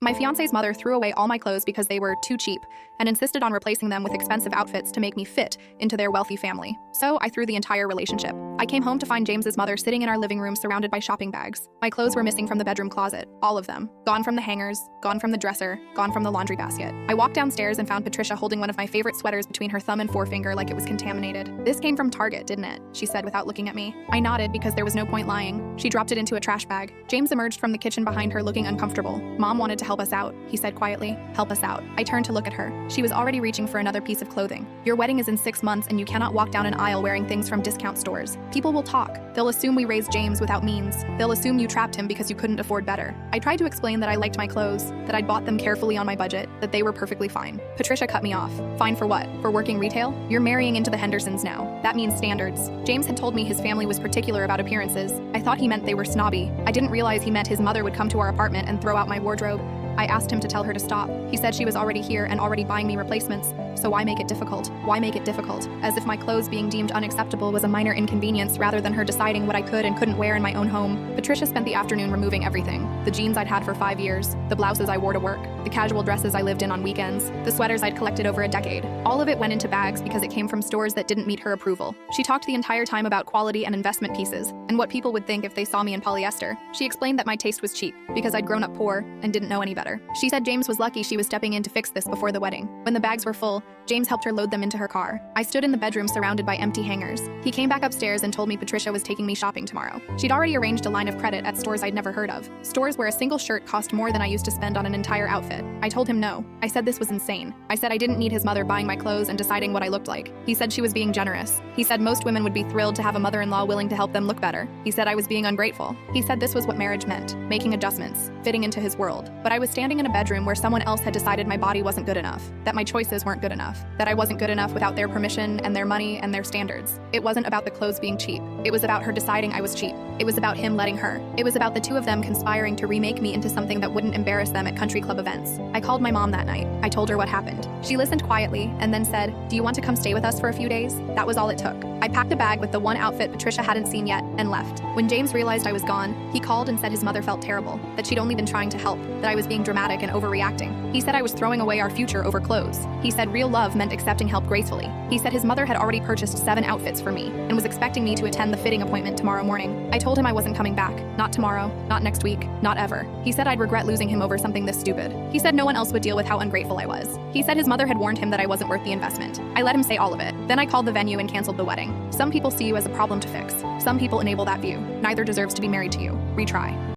My fiance's mother threw away all my clothes because they were too cheap and insisted on replacing them with expensive outfits to make me fit into their wealthy family. So I threw the entire relationship. I came home to find James's mother sitting in our living room surrounded by shopping bags. My clothes were missing from the bedroom closet, all of them. Gone from the hangers, gone from the dresser, gone from the laundry basket. I walked downstairs and found Patricia holding one of my favorite sweaters between her thumb and forefinger like it was contaminated. "This came from Target, didn't it?" she said without looking at me. I nodded because there was no point lying. She dropped it into a trash bag. James emerged from the kitchen behind her looking uncomfortable. "Mom wanted to help us out," he said quietly. "Help us out." I turned to look at her. She was already reaching for another piece of clothing. "Your wedding is in 6 months and you cannot walk down an aisle wearing things from discount stores. People will talk. They'll assume we raised James without means. They'll assume you trapped him because you couldn't afford better." I tried to explain that I liked my clothes, that I'd bought them carefully on my budget, that they were perfectly fine. Patricia cut me off. "Fine for what? For working retail? You're marrying into the Hendersons now. That means standards." James had told me his family was particular about appearances. I thought he meant they were snobby. I didn't realize he meant his mother would come to our apartment and throw out my wardrobe. I asked him to tell her to stop. He said she was already here and already buying me replacements, so why make it difficult? Why make it difficult? As if my clothes being deemed unacceptable was a minor inconvenience rather than her deciding what I could and couldn't wear in my own home. Patricia spent the afternoon removing everything. The jeans I'd had for 5 years, the blouses I wore to work, the casual dresses I lived in on weekends, the sweaters I'd collected over a decade. All of it went into bags because it came from stores that didn't meet her approval. She talked the entire time about quality and investment pieces, and what people would think if they saw me in polyester. She explained that my taste was cheap, because I'd grown up poor and didn't know any better. She said James was lucky she was stepping in to fix this before the wedding. When the bags were full, James helped her load them into her car. I stood in the bedroom surrounded by empty hangers. He came back upstairs and told me Patricia was taking me shopping tomorrow. She'd already arranged a line of credit at stores I'd never heard of. Stores where a single shirt cost more than I used to spend on an entire outfit. I told him no. I said this was insane. I said I didn't need his mother buying my clothes and deciding what I looked like. He said she was being generous. He said most women would be thrilled to have a mother-in-law willing to help them look better. He said I was being ungrateful. He said this was what marriage meant, making adjustments, fitting into his world. But I was standing in a bedroom where someone else had decided my body wasn't good enough, that my choices weren't good enough, that I wasn't good enough without their permission and their money and their standards. It wasn't about the clothes being cheap. It was about her deciding I was cheap. It was about him letting her. It was about the two of them conspiring to remake me into something that wouldn't embarrass them at country club events. I called my mom that night. I told her what happened. She listened quietly and then said, "Do you want to come stay with us for a few days?" That was all it took. I packed a bag with the one outfit Patricia hadn't seen yet and left. When James realized I was gone, he called and said his mother felt terrible, that she'd only been trying to help, that I was being dramatic and overreacting. He said I was throwing away our future over clothes. He said real love meant accepting help gracefully. He said his mother had already purchased 7 outfits for me and was expecting me to attend the fitting appointment tomorrow morning. I told him I wasn't coming back. Not tomorrow, not next week, not ever. He said I'd regret losing him over something this stupid. He said no one else would deal with how ungrateful I was. He said his mother had warned him that I wasn't worth the investment. I let him say all of it. Then I called the venue and canceled the wedding. Some people see you as a problem to fix. Some people enable that view. Neither deserves to be married to you. Retry.